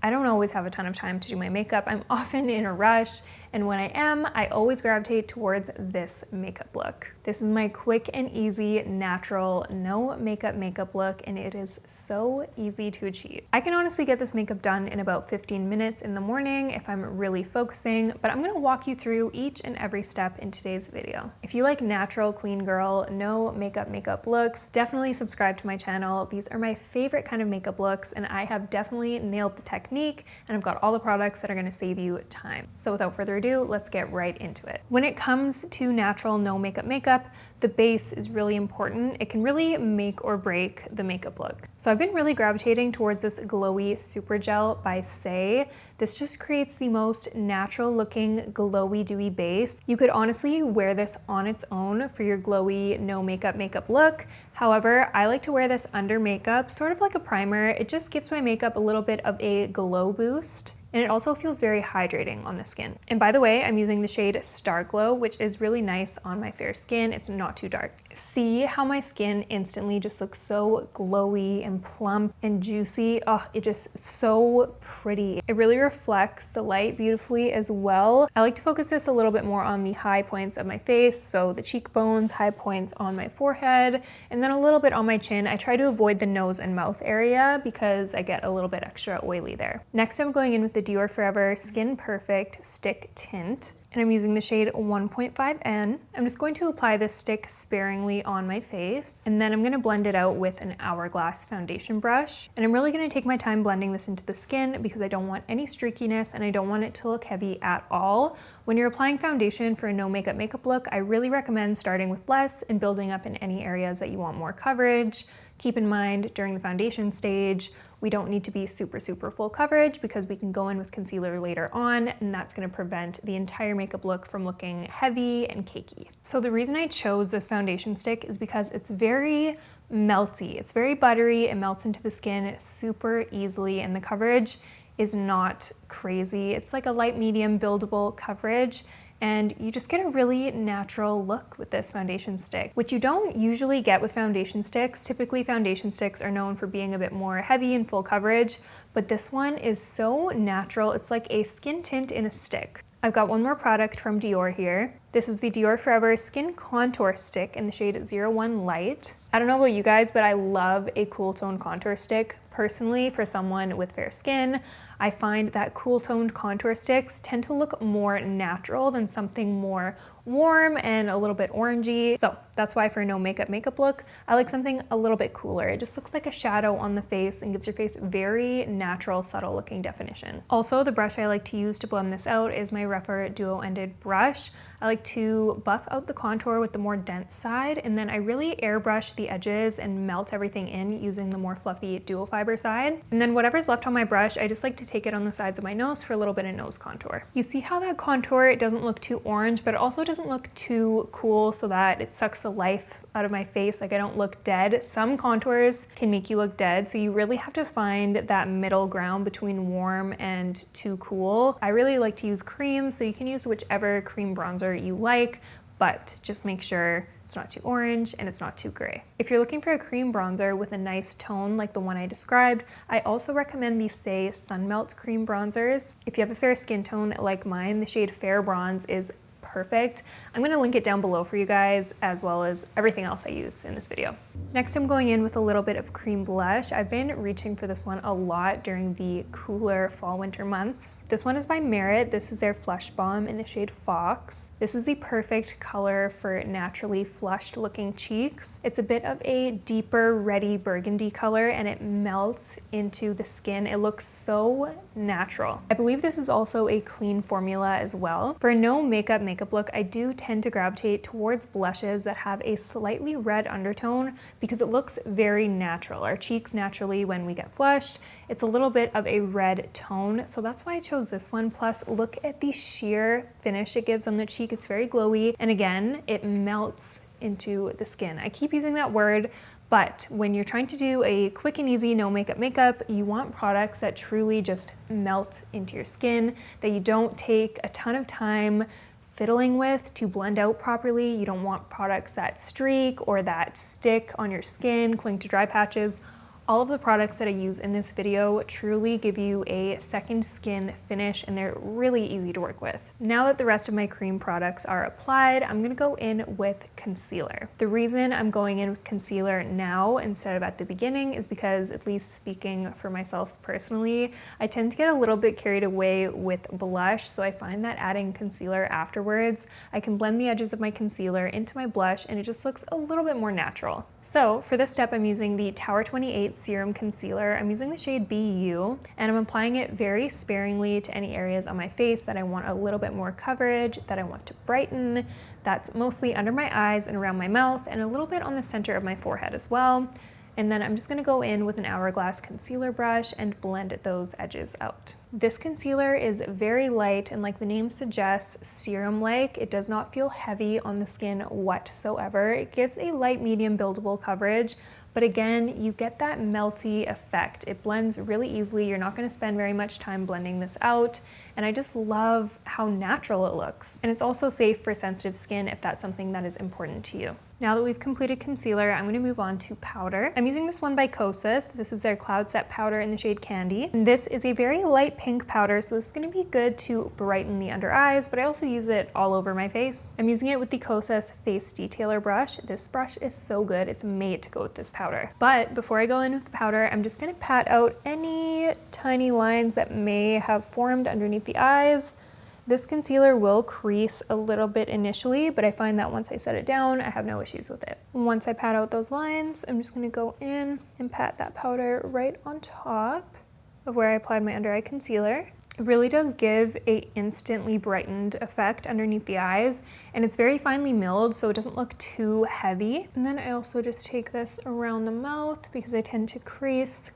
I don't always have a ton of time to do my makeup. I'm often in a rush, and when I am, I always gravitate towards this makeup look. This is my quick and easy, natural, no makeup look, and it is so easy to achieve. I can honestly get this makeup done in about 15 minutes in the morning if I'm really focusing, but I'm gonna walk you through each and every step in today's video. If you like natural, clean girl, no makeup looks, definitely subscribe to my channel. These are my favorite kind of makeup looks, and I have definitely nailed the technique, and I've got all the products that are gonna save you time. So without further ado, let's get right into it. When it comes to natural, no makeup, the base is really important. It can really make or break the makeup look. So I've been really gravitating towards this glowy super gel by Say. This just creates the most natural looking glowy dewy base. You could honestly wear this on its own for your glowy no makeup look. However, I like to wear this under makeup, sort of like a primer. It just gives my makeup a little bit of a glow boost. And it also feels very hydrating on the skin. And by the way, I'm using the shade Star Glow, which is really nice on my fair skin. It's not too dark. See how my skin instantly just looks so glowy and plump and juicy. Oh, it just so pretty. It really reflects the light beautifully as well. I like to focus this a little bit more on the high points of my face, so the cheekbones, high points on my forehead, and then a little bit on my chin. I try to avoid the nose and mouth area because I get a little bit extra oily there. Next, I'm going in with the Dior Forever Skin Perfect Stick Tint, and I'm using the shade 1.5N. I'm just going to apply this stick sparingly on my face, and then I'm gonna blend it out with an Hourglass foundation brush. And I'm really gonna take my time blending this into the skin because I don't want any streakiness and I don't want it to look heavy at all. When you're applying foundation for a no makeup look, I really recommend starting with less and building up in any areas that you want more coverage. Keep in mind, during the foundation stage, we don't need to be super full coverage because we can go in with concealer later on, and that's gonna prevent the entire makeup look from looking heavy and cakey. So the reason I chose this foundation stick is because it's very melty. It's very buttery, it melts into the skin super easily, and the coverage is not crazy. It's like a light medium buildable coverage, and you just get a really natural look with this foundation stick, which you don't usually get with foundation sticks. Typically, foundation sticks are known for being a bit more heavy and full coverage, but this one is so natural. It's like a skin tint in a stick. I've got one more product from Dior here. This is the Dior Forever Skin Contour Stick in the shade 01 Light. I don't know about you guys, but I love a cool tone contour stick. Personally, for someone with fair skin, I find that cool toned contour sticks tend to look more natural than something more warm and a little bit orangey. So that's why for no makeup look, I like something a little bit cooler. It just looks like a shadow on the face and gives your face very natural, subtle looking definition. Also, the brush I like to use to blend this out is my Revela duo-ended brush. I like to buff out the contour with the more dense side, and then I really airbrush the edges and melt everything in using the more fluffy dual fiber side. And then whatever's left on my brush, I just like to take it on the sides of my nose for a little bit of nose contour. You see how that contour, it doesn't look too orange, but it also doesn't look too cool so that it sucks the life out of my face, like I don't look dead. Some contours can make you look dead, so you really have to find that middle ground between warm and too cool. I really like to use cream, so you can use whichever cream bronzer you like, but just make sure it's not too orange and it's not too gray. If you're looking for a cream bronzer with a nice tone like the one I described, I also recommend the Say Sunmelt cream bronzers. If you have a fair skin tone like mine, the shade Fair Bronze is perfect. I'm gonna link it down below for you guys, as well as everything else I use in this video. Next, I'm going in with a little bit of cream blush. I've been reaching for this one a lot during the cooler fall winter months. This one is by Merit. This is their Flush Bomb in the shade Fox. This is the perfect color for naturally flushed looking cheeks. It's a bit of a deeper reddy burgundy color, and it melts into the skin. It looks so natural. I believe this is also a clean formula as well. For a no makeup look, I do tend to gravitate towards blushes that have a slightly red undertone because it looks very natural. Our cheeks naturally, when we get flushed, it's a little bit of a red tone, so that's why I chose this one. Plus, look at the sheer finish it gives on the cheek. It's very glowy, and again, it melts into the skin. I keep using that word, but when you're trying to do a quick and easy no makeup, you want products that truly just melt into your skin, that you don't take a ton of time fiddling with to blend out properly. You don't want products that streak or that stick on your skin, cling to dry patches. All of the products that I use in this video truly give you a second skin finish, and they're really easy to work with. Now that the rest of my cream products are applied, I'm gonna go in with concealer. The reason I'm going in with concealer now instead of at the beginning is because, at least speaking for myself personally, I tend to get a little bit carried away with blush, so I find that adding concealer afterwards, I can blend the edges of my concealer into my blush and it just looks a little bit more natural. So for this step, I'm using the Tower 28 Serum Concealer. I'm using the shade BU, and I'm applying it very sparingly to any areas on my face that I want a little bit more coverage, that I want to brighten. That's mostly under my eyes and around my mouth, and a little bit on the center of my forehead as well. And then I'm just gonna go in with an Hourglass concealer brush and blend those edges out. This concealer is very light and, like the name suggests, serum-like. It does not feel heavy on the skin whatsoever. It gives a light medium buildable coverage, but again, you get that melty effect. It blends really easily. You're not gonna spend very much time blending this out. And I just love how natural it looks. And it's also safe for sensitive skin if that's something that is important to you. Now that we've completed concealer, I'm gonna move on to powder. I'm using this one by Kosas. This is their Cloud Set powder in the shade Candy. And this is a very light pink powder, so this is gonna be good to brighten the under eyes, but I also use it all over my face. I'm using it with the Kosas Face Detailer brush. This brush is so good. It's made to go with this powder. But before I go in with the powder, I'm just gonna pat out any tiny lines that may have formed underneath the eyes. This concealer will crease a little bit initially, but I find that once I set it down, I have no issues with it. Once I pat out those lines, I'm just gonna go in and pat that powder right on top of where I applied my under eye concealer. It really does give a instantly brightened effect underneath the eyes, and it's very finely milled, so it doesn't look too heavy. And then I also just take this around the mouth because I tend to crease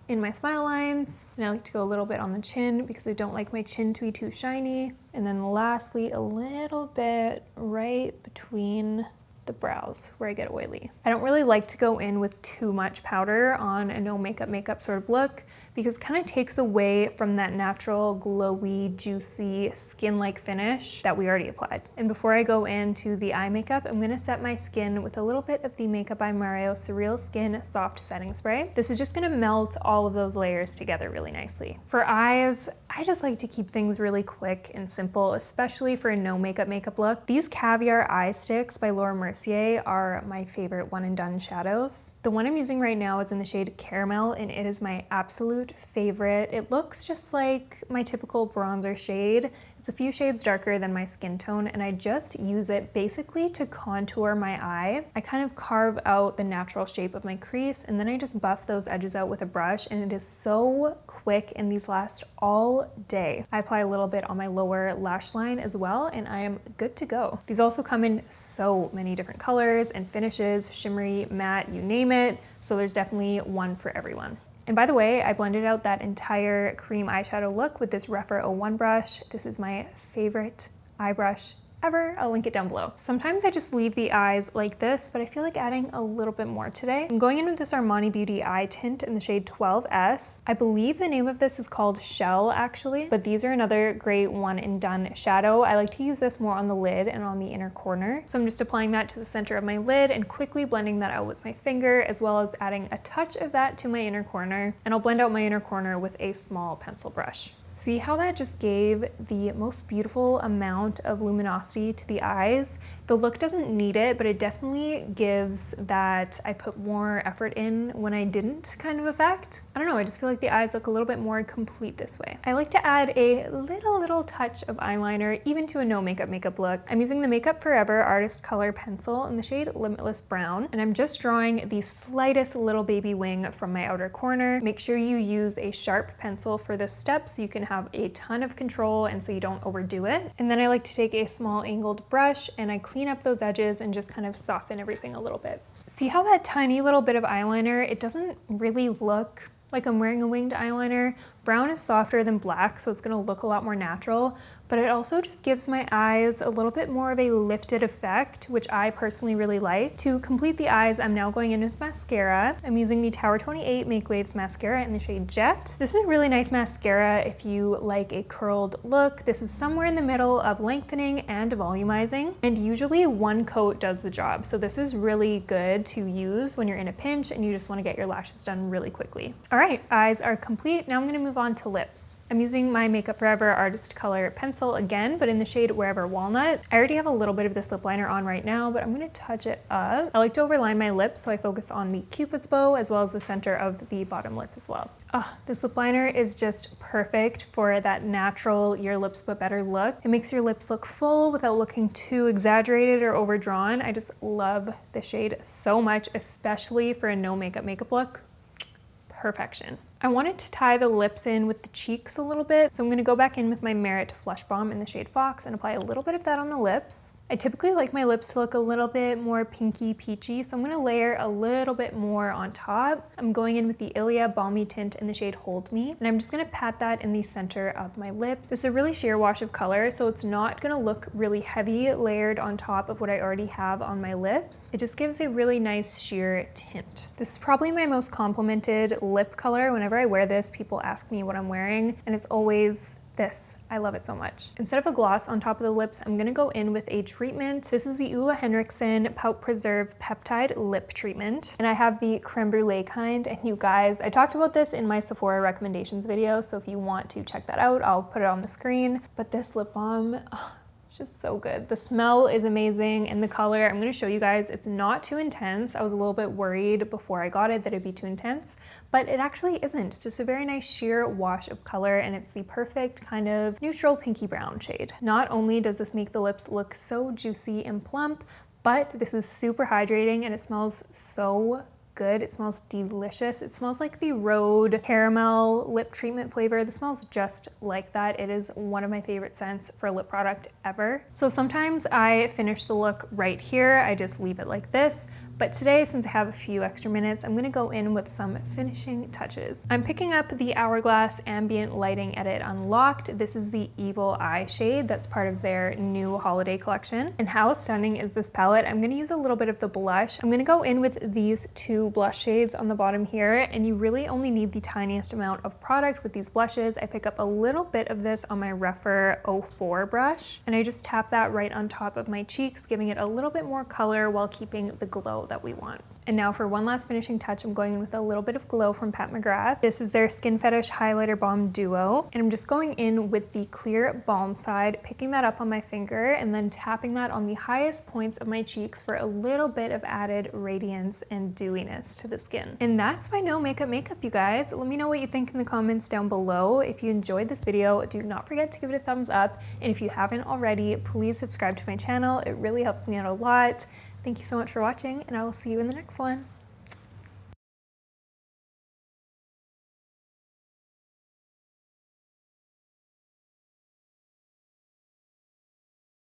in my smile lines, and I like to go a little bit on the chin because I don't like my chin to be too shiny. And then lastly, a little bit right between the brows where I get oily. I don't really like to go in with too much powder on a no makeup sort of look because it kind of takes away from that natural, glowy, juicy, skin-like finish that we already applied. And before I go into the eye makeup, I'm gonna set my skin with a little bit of the Makeup by Mario Surreal Skin Soft Setting Spray. This is just gonna melt all of those layers together really nicely. For eyes, I just like to keep things really quick and simple, especially for a no makeup look. These Caviar Eye Sticks by Laura Mercier are my favorite one and done shadows. The one I'm using right now is in the shade Caramel, and it is my absolute favorite. It looks just like my typical bronzer shade. It's a few shades darker than my skin tone, and I just use it basically to contour my eye. I kind of carve out the natural shape of my crease, and then I just buff those edges out with a brush, and it is so quick, and these last all day. I apply a little bit on my lower lash line as well, and I am good to go. These also come in so many different colors and finishes, shimmery, matte, you name it, so there's definitely one for everyone. And by the way, I blended out that entire cream eyeshadow look with this Rephr 01 brush. This is my favorite eye brush ever. I'll link it down below. Sometimes I just leave the eyes like this, but I feel like adding a little bit more today. I'm going in with this Armani Beauty eye tint in the shade 12S. I believe the name of this is called Shell actually, but these are another great one and done shadow. I like to use this more on the lid and on the inner corner. So I'm just applying that to the center of my lid and quickly blending that out with my finger, as well as adding a touch of that to my inner corner. And I'll blend out my inner corner with a small pencil brush. See how that just gave the most beautiful amount of luminosity to the eyes? The look doesn't need it, but it definitely gives that I put more effort in when I didn't kind of effect. I don't know, I just feel like the eyes look a little bit more complete this way. I like to add a little touch of eyeliner, even to a no makeup look. I'm using the Makeup Forever Artist Color Pencil in the shade Limitless Brown, and I'm just drawing the slightest little baby wing from my outer corner. Make sure you use a sharp pencil for this step so you can have a ton of control and so you don't overdo it. And then I like to take a small angled brush and I clean up those edges and just kind of soften everything a little bit. See how that tiny little bit of eyeliner, it doesn't really look like I'm wearing a winged eyeliner, Brown is softer than black, so it's gonna look a lot more natural, but it also just gives my eyes a little bit more of a lifted effect, which I personally really like. To complete the eyes, I'm now going in with mascara. I'm using the Tower 28 Make Waves mascara in the shade Jet. This is a really nice mascara if you like a curled look. This is somewhere in the middle of lengthening and volumizing, and usually one coat does the job. So this is really good to use when you're in a pinch and you just wanna get your lashes done really quickly. All right, eyes are complete. Now I'm gonna move on to lips. I'm using my Makeup Forever Artist Color pencil again, but in the shade Wherever Walnut. I already have a little bit of this lip liner on right now, but I'm gonna touch it up. I like to overline my lips, so I focus on the Cupid's bow as well as the center of the bottom lip as well. Oh, this lip liner is just perfect for that natural your lips but better look. It makes your lips look full without looking too exaggerated or overdrawn. I just love the shade so much, especially for a no makeup look. Perfection. I wanted to tie the lips in with the cheeks a little bit, so I'm gonna go back in with my Merit Flush Balm in the shade Fox and apply a little bit of that on the lips. I typically like my lips to look a little bit more pinky peachy, so I'm gonna layer a little bit more on top. I'm going in with the Ilia Balmy Tint in the shade Hold Me, and I'm just gonna pat that in the center of my lips. This is a really sheer wash of color, so it's not gonna look really heavy layered on top of what I already have on my lips. It just gives a really nice sheer tint. This is probably my most complimented lip color. Whenever I wear this, people ask me what I'm wearing, and it's always this. I love it so much. Instead of a gloss on top of the lips, I'm gonna go in with a treatment. This is the Ulla Henriksen Pout Preserve Peptide Lip Treatment, and I have the creme brulee kind. And you guys, I talked about this in my Sephora recommendations video, so if you want to check that out, I'll put it on the screen. But this lip balm, it's just so good. The smell is amazing, and the color, I'm gonna show you guys, it's not too intense. I was a little bit worried before I got it that it'd be too intense, but it actually isn't. It's just a very nice sheer wash of color, and it's the perfect kind of neutral pinky brown shade. Not only does this make the lips look so juicy and plump, but this is super hydrating and it smells so good. It smells delicious. It smells like the Rhode caramel lip treatment flavor. This smells just like that. It is one of my favorite scents for a lip product ever. So sometimes I finish the look right here. I just leave it like this. But today, since I have a few extra minutes, I'm gonna go in with some finishing touches. I'm picking up the Hourglass Ambient Lighting Edit Unlocked. This is the Evil Eye shade that's part of their new holiday collection. And how stunning is this palette? I'm gonna use a little bit of the blush. I'm gonna go in with these two blush shades on the bottom here, and you really only need the tiniest amount of product with these blushes. I pick up a little bit of this on my Rephr 04 brush, and I just tap that right on top of my cheeks, giving it a little bit more color while keeping the glow that we want. And now for one last finishing touch, I'm going in with a little bit of glow from PatMcGrath. This is their Skin Fetish Highlighter Balm Duo, and I'm just going in with the clear balm side, picking that up on my finger, and then tapping that on the highest points of my cheeks for a little bit of added radiance and dewiness to the skin. And that's my no makeup, you guys. Let me know what you think in the comments down below. If you enjoyed this video, do not forget to give it a thumbs up, and if you haven't already, please subscribe to my channel. It really helps me out a lot. Thank you so much for watching, and I will see you in the next one.